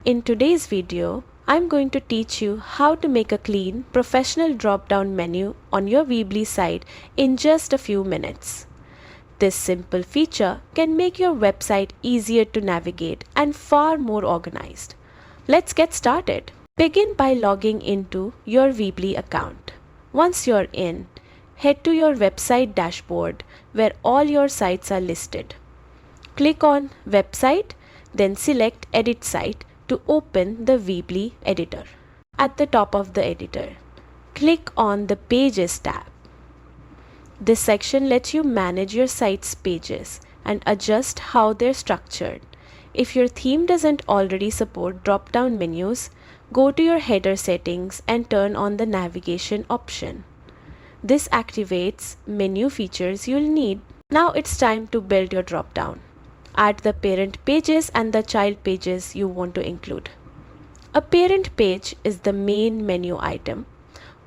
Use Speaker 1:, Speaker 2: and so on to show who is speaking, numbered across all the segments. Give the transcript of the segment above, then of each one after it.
Speaker 1: In today's video, I'm going to teach you how to make a clean, professional drop-down menu on your Weebly site in just a few minutes. This simple feature can make your website easier to navigate and far more organized. Let's get started. Begin by logging into your Weebly account. Once you're in, head to your website dashboard where all your sites are listed. Click on Website, then select Edit Site to open the Weebly Editor. At the top of the editor, click on the Pages tab. This section lets you manage your site's pages and adjust how they're structured. If your theme doesn't already support drop-down menus, go to your header settings and turn on the navigation option. This activates menu features you'll need. Now it's time to build your drop-down. Add the parent pages and the child pages you want to include. A parent page is the main menu item,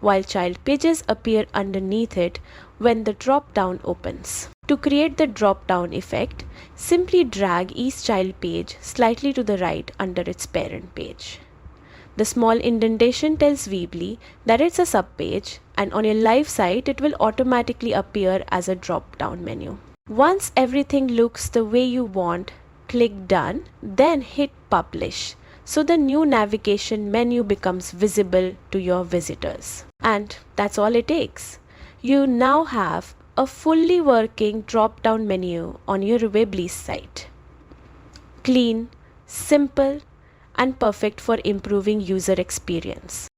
Speaker 1: while child pages appear underneath it when the drop-down opens. To create the drop-down effect, simply drag each child page slightly to the right under its parent page. The small indentation tells Weebly that it's a subpage, and on your live site it will automatically appear as a drop-down menu. Once everything looks the way you want, click Done, then hit Publish, so the new navigation menu becomes visible to your visitors. And that's all it takes. You now have a fully working drop-down menu on your Weebly site. Clean, simple, and perfect for improving user experience.